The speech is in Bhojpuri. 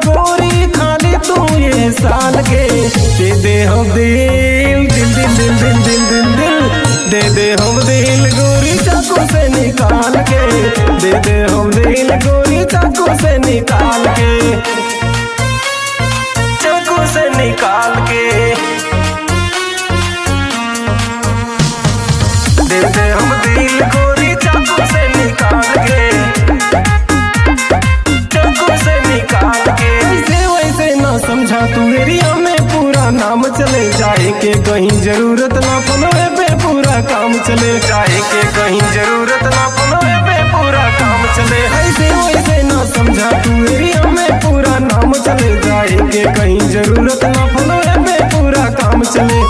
गोरी खाली तू ये साल के। दे दे हम दिल दिल दिल दिल दिल दिल दिल दिल दे दे हम दिल गोरी चाकू से निकाल के। दे दे हम दिल गोरी चाकू से निकाल के, चाकू से निकाल के। दे दे हम दिल गोरी चाकू से निकाल के, चाकू से निकाल के। ऐसे वैसे ना समझा तू एरिया में पूरा नाम चले जाए के कहीं जरूरत ना पनवे पे पूरा काम चले। जाए के कहीं जरूरत ना पनवे पे पूरा काम चले। ऐसे वैसे ना समझा तू एरिया में पूरा नाम चले जाए के कहीं जरूरत ना पनवे पे पूरा काम चले।